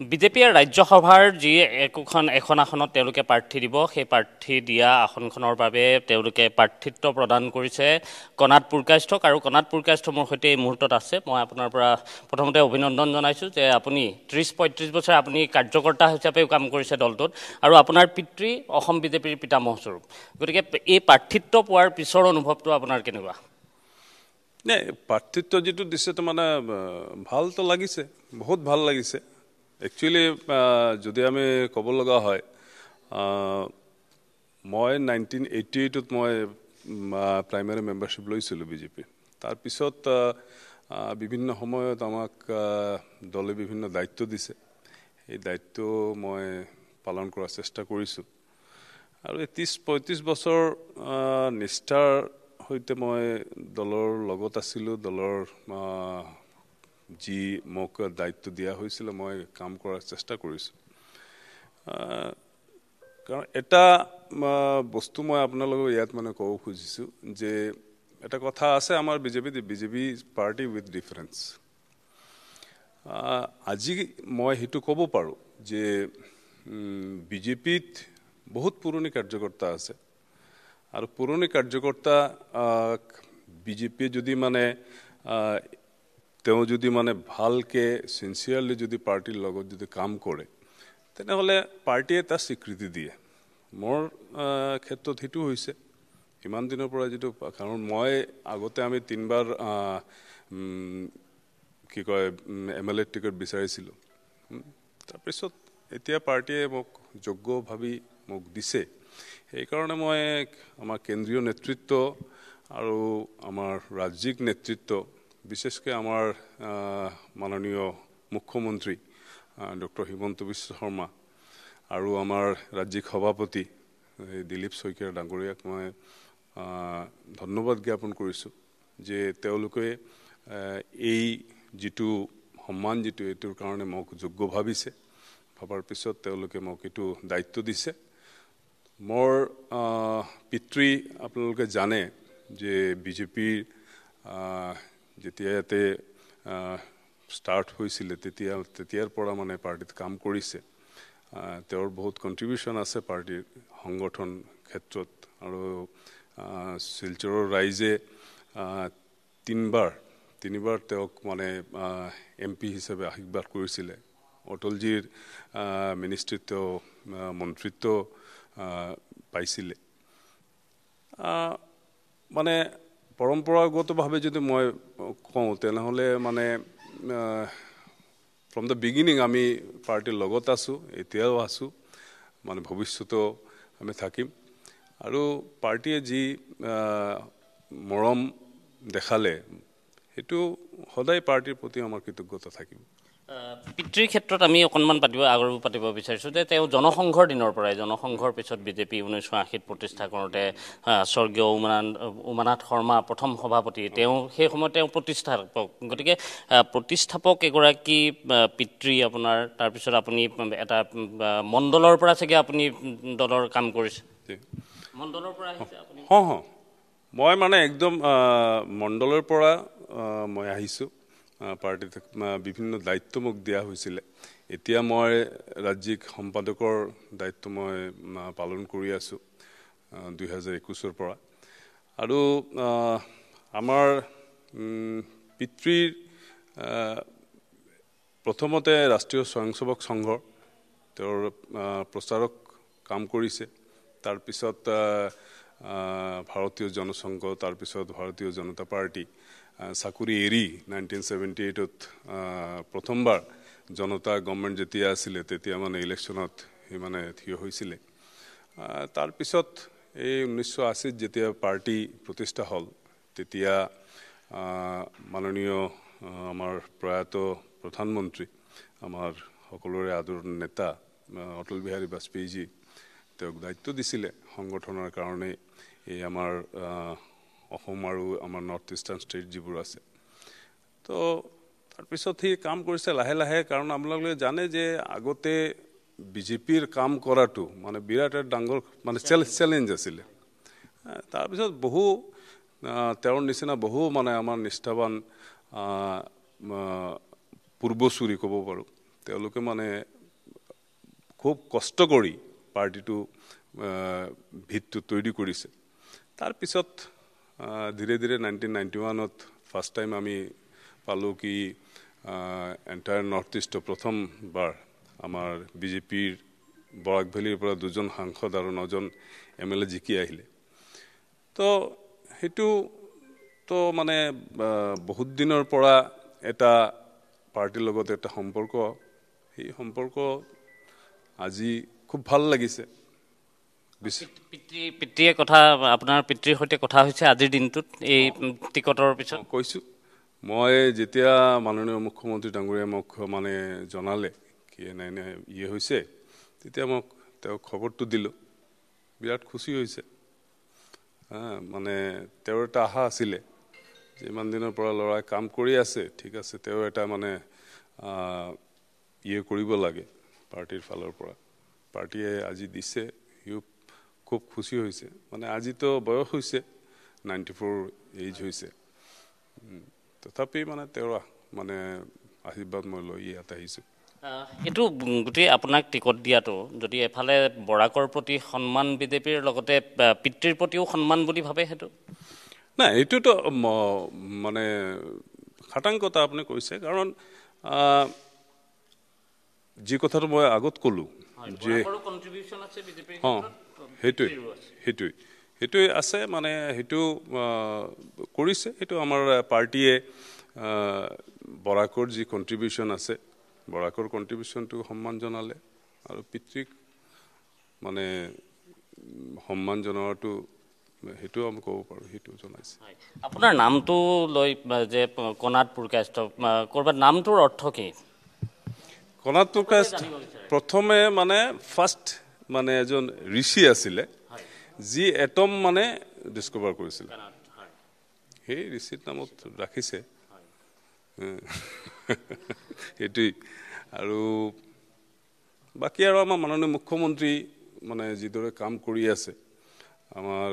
বিজেপিয়ে ৰাজ্যসভাৰ যি এখন আসনত তেওঁলোকে প্ৰাৰ্থী দিব সেই প্ৰাৰ্থী দিয়া আসনখনৰ বাবে তেওঁলোকে প্ৰাৰ্থিত্ব প্ৰদান কৰিছে কণাদ পুৰকায়স্থক আৰু কণাদ পুৰকায়স্থ মোৰ সৈতে এই মুহূৰ্তত আছে মই আপোনাৰ পৰা প্ৰথমতে অভিনন্দন জনাইছোঁ যে আপুনি ৩০-৩৫ বছৰ আপুনি কাৰ্যকৰ্তা হিচাপেও কাম কৰিছে দলটোত আৰু আপোনাৰ পিতৃ অসম বিজেপিৰ পিতামহস্বৰূপ গতিকে এই প্ৰাৰ্থিত্ব পোৱাৰ পিছৰ অনুভৱটো আপোনাৰ কেনেকুৱা নাই প্ৰাৰ্থিত্ব যেটো দিছে তো মানে ভালতো লাগিছে বহুত ভাল লাগিছে একচুয়ালি যদি আমি ক'ব লগা হয় মই 1988 ত মই প্ৰাইমাৰী মেম্বাৰশিপ লৈছিলোঁ বিজেপি তাৰ পিছত বিভিন্ন সময়ত আমাক দলে বিভিন্ন দায়িত্ব দিছে এই দায়িত্ব মই পালন কৰাৰ চেষ্টা কৰিছোঁ আৰু 30-35 বছৰ নিষ্ঠাৰ হইতে মই দলৰ লগত আছিলোঁ দলৰ যি মোক দায়িত্ব দিয়া হৈছিল মই কাম কৰাৰ চেষ্টা কৰিছোঁ কাৰণ এটা বস্তু মই আপোনালোকক ইয়াত মানে ক'ব খুজিছোঁ যে এটা কথা আছে আমাৰ বিজেপি পাৰ্টি উইথ ডিফাৰেন্স আজি মই হেতু ক'ব পাৰোঁ যে বিজেপিত বহুত পুৰণি কাৰ্যকৰ্তা আছে আৰু পুৰণি কাৰ্যকৰ্তা বিজেপি যদি মানে তেওঁ যদি মানে ভালকে সিনসিয়াৰলি যদি পাৰ্টিৰ লগত যদি কাম কৰে তেনেহলে পাৰ্টিয়ে এটা স্বীকৃতি দিয়ে মোৰ ক্ষেত্ৰত হেতু হৈছে ইমান দিনৰ পৰা যেটো কাৰণ মই আগতে আমি তিনবাৰ কি কয় এমএলএ টিকট বিচাৰিছিলোঁ তাৰ পিছত এতিয়া পাৰ্টিয়ে মোক যোগ্য ভাবি মোক দিছে এই কাৰণে মই আমাৰ কেন্দ্ৰীয় নেতৃত্ব আৰু আমাৰ ৰাজ্যিক নেতৃত্ব বিশেষকৈ আমাৰ মাননীয় মুখ্যমন্ত্ৰী ডক্টৰ হিমন্ত বিশ্ব শৰ্মা আৰু আমাৰ ৰাজ্যিক সভাপতি দিলীপ শইকীয়া ডাঙৰীয়াক মই ধন্যবাদ জ্ঞাপন কৰিছোঁ যে তেওঁলোকে এই যেটো সম্মান যেটো এটোৰ কাৰণে মোক যোগ্য ভাবিছে ভাবাৰ পিছত তেওঁলোকে মোক এটো দায়িত্ব দিছে মোৰ পিতৃ আপোনালোকে জানে যে বিজেপিৰ যেতিয়াতে ষ্টাৰ্ট হৈছিল তেতিয়াৰ পৰা মানে পাৰ্টিত কাম কৰিছে তেওঁৰ বহুত কন্ট্ৰিবিউশন আছে পাৰ্টিৰ সংগঠন ক্ষেত্ৰত আৰু শিলচৰৰ ৰাইজে তিনিবাৰ তেওঁক মানে এমপি হিচাপে আশীৰ্বাদ কৰিছিলে অটলজীৰ মিনিষ্ট্ৰিত্ব মন্ত্ৰিত্ব পাইছিলে মানে পৰম্পৰাগতভাৱে যদি মই কওঁ তেনেহলে মানে from the beginning আমি পাৰ্টিৰ লগত আছো এতিয়াও আছো মানে ভৱিষ্যতেও আমি থাকিম আৰু পাৰ্টিয়ে যি মৰম দেখালে হেতু সদায় পাৰ্টিৰ প্ৰতি আমাৰ কৃতজ্ঞতা থাকিব পিতৃৰ ক্ষেত্ৰত আমি অকণমান পাতিব বিচাৰিছোঁ যে তেওঁ জনসংঘৰ দিনৰ পৰাই জনসংঘৰ পিছত বিজেপি 1980 প্ৰতিষ্ঠা কৰোঁতে স্বৰ্গীয় উমানাথ শৰ্মা প্ৰথম সভাপতি তেওঁ সেই সময়ত তেওঁ প্ৰতিষ্ঠাপক গতিকে প্ৰতিষ্ঠাপক এগৰাকী পিতৃ আপোনাৰ তাৰপিছত আপুনি এটা মণ্ডলৰ পৰা চাগে আপুনি দলৰ কাম কৰিছে মণ্ডলৰ পৰা আহিছে আপুনি মই মানে একদম মণ্ডলৰ পৰা মই আহিছোঁ পাৰ্টিত বিভিন্ন দায়িত্ব মোক দিয়া হৈছিল এতিয়া মই ৰাজ্যিক সম্পাদকৰ দায়িত্ব মই পালন কৰি আছো 2021 পৰা আৰু আমাৰ পিতৃৰ প্ৰথমতে ৰাষ্ট্ৰীয় স্বয়ংসেৱক সংঘৰ তেওঁৰ প্ৰচাৰক কাম কৰিছে তাৰ পিছত ভাৰতীয় জনসংঘ তাৰ পিছত ভাৰতীয় জনতা পাৰ্টি চাকুৰি এৰি 1978 ত প্ৰথমবাৰ জনতা গভৰ্ণমেণ্ট যেতিয়া আছিল তেতিয়া মানে ইলেকশ্যনত মানে থিয় হৈছিল তাৰ পিছত এই 1980 যেতিয়া পাৰ্টি প্ৰতিষ্ঠা হল তেতিয়া মাননীয় আমাৰ প্ৰয়াত প্ৰধানমন্ত্ৰী আমাৰ সকলোৰে আদৰণীয় নেতা অটল বিহাৰী বাজপেয়ীজী তেওঁক দায়িত্ব দিছিলে সংগঠনৰ কাৰণে এই আমাৰ অসম আৰু আমাৰ নৰ্থ ইষ্টাৰ্ণ ষ্টেট যিবোৰ আছে তো তাৰ পিছত হি কাম কৰিছে লাহে লাহে কাৰণ আপোনালোকে জানে যে আগতে বিজেপিৰ কাম কৰাটো মানে বিৰাট ডাঙৰ মানে চ্যালেঞ্জ আছিল তাৰ পিছত বহু তেওঁৰ নিচিনা বহু মানে আমাৰ নিষ্ঠাবান পূৰ্বসূৰী ক'ব পাৰোঁ তেওঁলোকে মানে খুব কষ্ট কৰি পাৰ্টিটো ভিতটো তৈৰি কৰিছে তাৰ পিছত ধীৰে ধীৰে 1991ত ফাৰ্স্ট টাইম আমি পালো কি এন্টায়াৰ নৰ্থ ইষ্ট প্ৰথমবাৰ আমাৰ বিজেপিৰ বৰাক ভেলীৰ পৰা দুজন সাংসদ আৰু 9জন এমএলএ জিকি আহিলে তো হেতু তো মানে বহুত দিনৰ পৰা এটা পাৰ্টিৰ লগত এটা সম্পৰ্ক এই সম্পৰ্ক আজি খুব ভাল লাগিছে পিতৃয়ে কথা আপোনাৰ পিতৃৰ সৈতে কথা হৈছে আজিৰ দিনটোত এই টিকটৰ পিছত কৈছো মই যেতিয়া মাননীয় মুখ্যমন্ত্ৰী ডাঙৰীয়া মোক মানে জনালে কি নাই ইয়ে হৈছে তেতিয়া মোক তেওঁ খবৰটো দিলো বিৰাট খুশি হৈছে মানে তেওঁৰ এটা আশা আছিল যে ইমান দিনৰ পৰা লৰাই কাম কৰি আছে ঠিক আছে তেওঁ এটা মানে ইয়ে কৰিব লাগে পাৰ্টিৰ ফালৰ পৰা পাৰ্টিয়ে আজি দিছে ইউ খুব খুশি হৈছে মানে আজি তো বয়স হৈছে 94 এজ হৈছে তথাপি মানে তেওঁৰ মানে আশীৰ্বাদ মই লৈ ইয়াত আহিছো এটো গুটি আপোনাক টিকট দিয়াটো যদি এফালে বৰাকৰ প্ৰতি সন্মান বিজেপিৰ লগতে পিতৃৰ প্ৰতিও সন্মান বুলি ভাবে হেতু না এটো তো মানে খাটাংকতা আপুনি কৈছে কাৰণ যি কথাটো মই আগত কলো যে কন্ট্ৰিবিউশন আছে বিজেপিৰ হেতু আছে মানে হেতু কৰিছে হেতু আমাৰ পাৰ্টিয়ে বৰাকৰ যি কন্ট্ৰিবিউশন আছে বৰাকৰ কন্ট্ৰিবিউশনটো সন্মান জনালে আৰু পিতৃক মানে সন্মান জনোৱাটো হেতু আমি ক'ব পাৰো হেতু জনাইছে আপোনাৰ নামটো লৈ যে কনাত পুৰকাষ্ট কৰবাত নামটোৰ অৰ্থ কি কনাত পুৰকাষ্ট প্ৰথমে মানে ফাৰ্স্ট মানে এজন ঋষি আছিলে যি এটম মানে ডিসকভাৰ কৰিছিল সেই ঋষিৰ নামত ৰাখিছে এটি আৰু বাকি আৰু আমাৰ মাননীয় মুখ্যমন্ত্ৰী মানে যিদৰে কাম কৰি আছে আমাৰ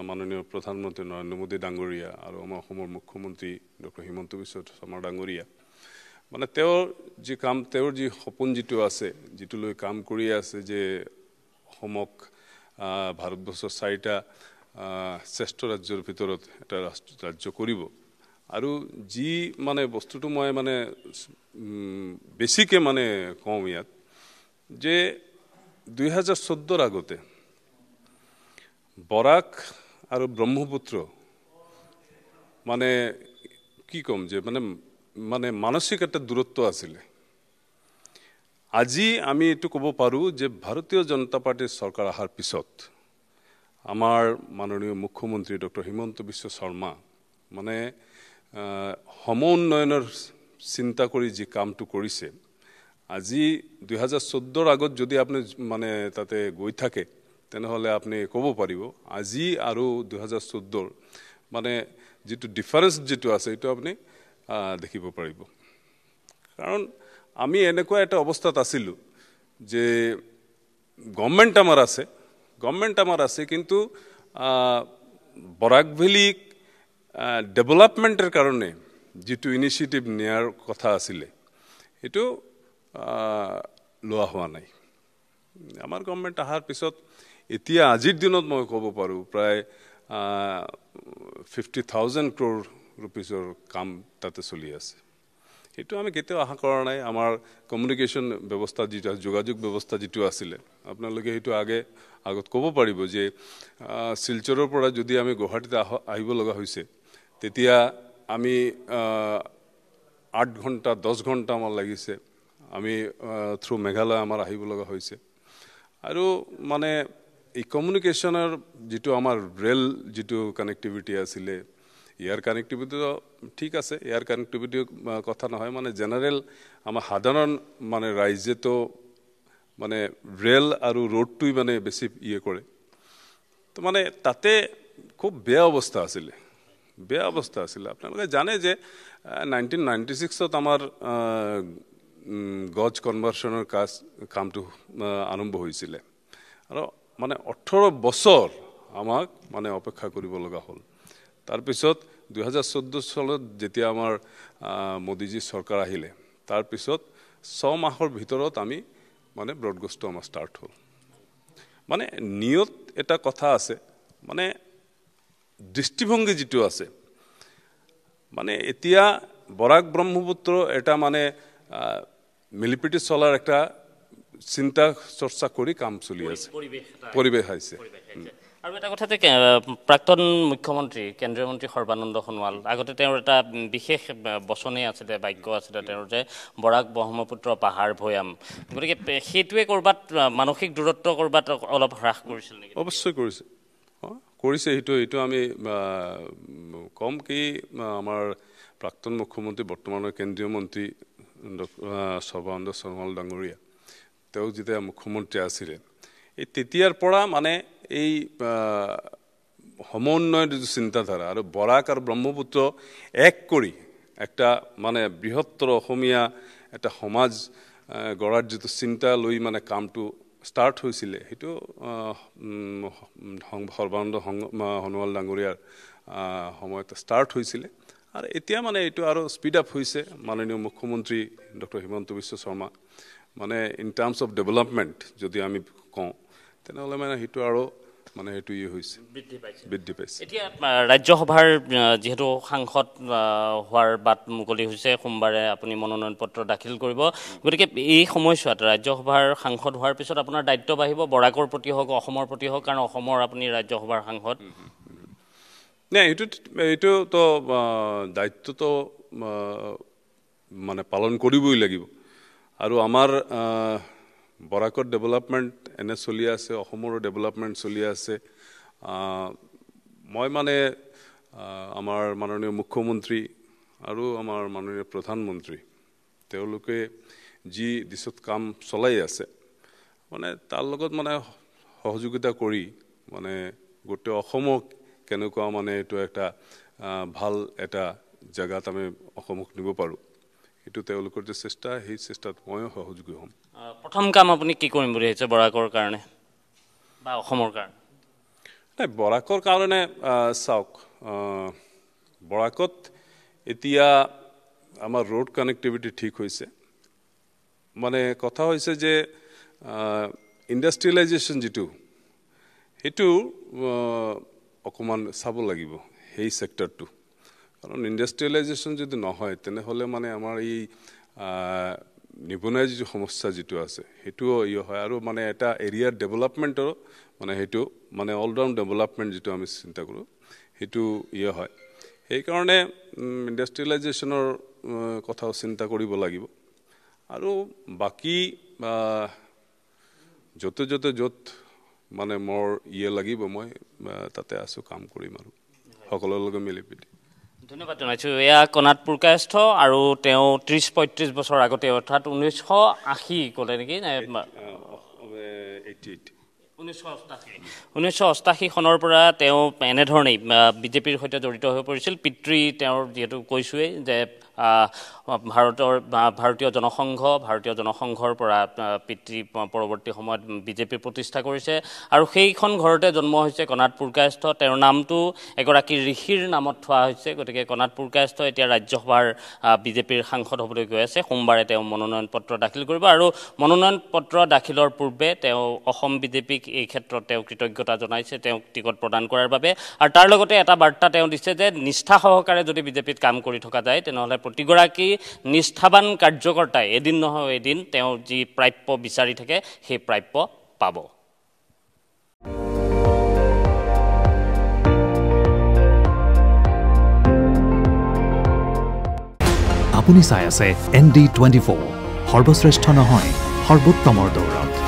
মাননীয় প্ৰধানমন্ত্ৰী নৰেন্দ্ৰ মোদী ডাঙৰীয়া আৰু আমাৰ অসমৰ মুখ্যমন্ত্ৰী ডক্টৰ হিমন্ত বিশ্ব শৰ্মা ডাঙৰীয়া মানে তেওঁৰ যি কাম তেওঁৰ যি সপোন যিটো আছে যিটো লৈ কাম কৰি আছে যে অসমক ভাৰতবৰ্ষৰ 4টা শ্ৰেষ্ঠ ৰাজ্যৰ ভিতৰত এটা ৰাজ্য কৰিব আৰু যি মানে বস্তুটো মই মানে বেছিকে মানে কম ইয়াত যে 2014 আগতে বৰাক আৰু ব্ৰহ্মপুত্ৰ মানে কি কম যে মানে মানসিক একটা দূৰত্ব আছিল আজি আমি এটো ক'ব পাৰো যে ভাৰতীয় জনতা পাৰ্টিৰ চৰকাৰ আহাৰ পিছত আমাৰ মাননীয় মুখ্যমন্ত্ৰী ডক্টৰ হিমন্ত বিশ্ব শৰ্মা মানে সম উন্নয়নৰ চিন্তা কৰি যি কামটো কৰিছে আজি 2014 আগত যদি আপুনি মানে তাতে গৈ থাকে তেনেহলে আপুনি ক'ব পাৰিব আজি আৰু 2014 মানে যেটো ডিফাৰেন্স যেটো আছে এটো আপুনি দেখিব পাৰিব কাৰণ আমি এনেকুৱা এটা অৱস্থাত আছিল যে গভৰ্নমেন্ট আমাৰ আছে কিন্তু বৰাক ভেলী ডেভেলপমেন্টেৰ কাৰণে যেটো ইনিশিয়েটিভ নেয়াৰ কথা আছিল এটো লোৱা হোৱা নাই আমাৰ গভৰ্নমেন্ট আহাৰ পিছত এতিয়া আজিৰ দিনত মই ক'ব পাৰো প্ৰায় 50,000 crore rupeesৰ কাম তাতে চলি আছে এটো আমি কেতিয়াও আশা কৰা নাই আমাৰ কমিউনিকেশন ব্যৱস্থা যেটা যোগাযোগ ব্যৱস্থা যেটো আছিল আপোনালোকে হেতু আগত ক'ব পাৰিব যে শিলচৰৰ পৰা যদি আমি গুৱাহাটীত আহিব লগা হৈছে তেতিয়া আমি 8 ঘণ্টা 10 ঘণ্টা মান লাগিছে আমি থ্ৰু মেঘালয় আমাৰ আহিব লগা হৈছে আৰু মানে এই কমিউনিকেশনৰ যেটো আমাৰ ৰেল যেটো কানেক্টিভিটি আছিল এয়াৰ কানেক্টিভিটি ঠিক আছে এয়াৰ কানেক্টিভিটি কথা নহয় মানে জেনাৰেল আমাৰ সাধাৰণ মানে ৰাজ্যে তো মানে ৰেল আৰু ৰোডটোই মানে বেছি ইয়ে কৰে তো মানে তাতে খুব বেয়া অৱস্থা আছিল আপোনালোকে জানে যে 1996 ত আমাৰ গজ কনভাৰ্সনৰ কামটো আৰম্ভ হৈছিল আৰু মানে 18 বছৰ আমাক মানে অপেক্ষা কৰিব লগা হ'ল তাৰ পিছত 2014 চনত যেতিয়া আমাৰ মোদীজী সৰকাৰ আহিলে তাৰ পিছত 6 মাহৰ ভিতৰত আমি মানে ব্ৰডকাষ্টটো আমাৰ ষ্টাৰ্ট হ'ল মানে নিয়ত এটা কথা আছে মানে দৃষ্টিভংগী যিটো আছে মানে এতিয়া বৰাক ব্ৰহ্মপুত্ৰ এটা মানে মিলিপিটি চলাৰ একটা চিন্তা চৰ্চা কৰি কাম চলি আছে পৰিৱেশ আছে আৰু এটা কথা যে প্ৰাক্তন মুখ্যমন্ত্ৰী কেন্দ্ৰীয় মন্ত্ৰী সৰ্বানন্দ সোণোৱাল আগতে তেওঁৰ এটা বিশেষ বচনেই আছিলে বাক্য আছিলে তেওঁৰ যে বৰাক ব্ৰহ্মপুত্ৰ পাহাৰ ভৈয়াম গতিকে সেইটোৱে ক'ৰবাত মানসিক দূৰত্ব ক'ৰবাত অলপ হ্ৰাস কৰিছিল নেকি অৱশ্যই কৰিছে এইটো আমি কম কি আমাৰ প্ৰাক্তন মুখ্যমন্ত্ৰী বৰ্তমানৰ কেন্দ্ৰীয় মন্ত্ৰী সৰ্বানন্দ সোণোৱাল ডাঙৰীয়া তেওঁ যেতিয়া মুখ্যমন্ত্ৰী আছিলে এই তেতিয়াৰ পৰা মানে এই সমন্বয়ৰ যিটো চিন্তাধাৰা আৰু বৰাক আৰু ব্ৰহ্মপুত্ৰ এক কৰি একটা মানে বৃহত্তৰ অসমীয়া এটা সমাজ গঢ়াৰ যিটো চিন্তা লৈ মানে কামটো ষ্টাৰ্ট হৈছিলে সেইটো সৰ্বানন্দ সোণোৱাল ডাঙৰীয়াৰ সময়ত ষ্টাৰ্ট হৈছিলে আৰু এতিয়া মানে এইটো আৰু স্পীড আপ হৈছে মাননীয় মুখ্যমন্ত্ৰী ডক্টৰ হিমন্ত বিশ্ব শৰ্মা মানে ইন টাৰ্মছ অফ ডেভেলপমেণ্ট যদি আমি কওঁ তেনেহ'লে মানে সেইটো আৰু মানে সেইটো হৈছে বৃদ্ধি পাইছে এতিয়া ৰাজ্যসভাৰ যিহেতু সাংসদ হোৱাৰ বাট মুকলি হৈছে সোমবাৰে আপুনি মনোনয়ন পত্ৰ দাখিল কৰিব গতিকে এই সময়ছোৱাত ৰাজ্যসভাৰ সাংসদ হোৱাৰ পিছত আপোনাৰ দায়িত্ব বাঢ়িব বৰাকৰ প্ৰতি হওক অসমৰ প্ৰতি হওক কাৰণ অসমৰ আপুনি ৰাজ্যসভাৰ সাংসদ নাই এইটোতো দায়িত্বটো মানে পালন কৰিবই লাগিব আৰু আমাৰ বৰাকৰ ডেভেলপমেণ্ট এনে চলি আছে অসমৰো ডেভেলপমেণ্ট চলি আছে মই মানে আমাৰ মাননীয় মুখ্যমন্ত্ৰী আৰু আমাৰ মাননীয় প্ৰধানমন্ত্ৰী তেওঁলোকে যি দিশত কাম চলাই আছে মানে তাৰ লগত মানে সহযোগিতা কৰি মানে গোটেই অসমক কেনেকুৱা মানে এইটো একটা ভাল এটা জায়গাত আমি অসমক নিব পাৰোঁ এইটো তেওঁলোকৰ যে চেষ্টা সেই চেষ্টাত ময়ো সহযোগী হ'ম প্ৰথম কাম আপুনি কি কৰিম বুলি ভাবিছে বৰাকৰ কাৰণে বা অসমৰ কাৰণে নাই বৰাকৰ কাৰণে চাওক বৰাকত এতিয়া আমাৰ ৰোড কানেক্টিভিটি ঠিক হৈছে মানে কথা হৈছে যে ইণ্ডাষ্ট্ৰিয়েলাইজেশ্যন যিটো সেইটো অকণমান চাব লাগিব সেই ছেক্টৰটো কাৰণ ইণ্ডাষ্ট্ৰিয়েলাইজেশ্যন যদি নহয় তেনেহ'লে মানে আমাৰ এই নিবনুৱা যিটো সমস্যা যিটো আছে সেইটোও হয় আৰু মানে এটা এৰিয়াৰ ডেভেলপমেণ্টৰো মানে সেইটো মানে অলৰাউণ্ড ডেভেলপমেণ্ট যিটো আমি চিন্তা কৰোঁ সেইটো হয় সেইকাৰণে ইণ্ডাষ্ট্ৰিয়েলাইজেশ্যনৰ কথাও চিন্তা কৰিব লাগিব আৰু বাকী য'ত মানে মোৰ লাগিব মই তাতে আছোঁ কাম কৰিম আৰু সকলোৰে লগত মিলি পিটি ধন্যবাদ জনাইছোঁ এয়া কণাত পুৰকায়স্থ আৰু তেওঁ ৩০-৩৫ বছৰ আগতে অৰ্থাৎ 1980 ক'লে নেকি 1988 চনৰ পৰা তেওঁ এনেধৰণেই বিজেপিৰ সৈতে জড়িত হৈ পৰিছিল পিতৃ তেওঁৰ যিহেতু কৈছোঁৱেই যে ভাৰতীয় জনসংঘৰ পৰা পিতৃ পৰৱৰ্তী সময়ত বিজেপি প্ৰতিষ্ঠা কৰিছে আৰু সেইখন ঘৰতে জন্ম হৈছে কণাত পুৰকায়স্থ তেওঁৰ নামটো এগৰাকী ঋষিৰ নামত থোৱা হৈছে গতিকে কণাত পুৰকায়স্থ এতিয়া ৰাজ্যসভাৰ বিজেপিৰ সাংসদ হ'বলৈ গৈ আছে সোমবাৰে তেওঁ মনোনয়ন পত্ৰ দাখিল কৰিব আৰু মনোনয়ন পত্ৰ দাখিলৰ পূৰ্বে তেওঁ অসম বিজেপিক এই ক্ষেত্ৰত তেওঁ কৃতজ্ঞতা জনাইছে তেওঁক টিকট প্ৰদান কৰাৰ বাবে আৰু তাৰ লগতে এটা বাৰ্তা তেওঁ দিছে যে নিষ্ঠা সহকাৰে যদি বিজেপিত কাম কৰি থকা যায় তেনেহ'লে প্ৰতিগৰাকী নিষ্ঠাবান কাৰ্যকৰ্তাই এদিন নহয় এদিন তেওঁ যি প্ৰাপ্য বিচাৰি থাকে সেই প্ৰাপ্য পাব আপুনি চাই আছে ND24 সৰ্বশ্ৰেষ্ঠ নহয় সৰ্বোত্তমৰ দৌৰত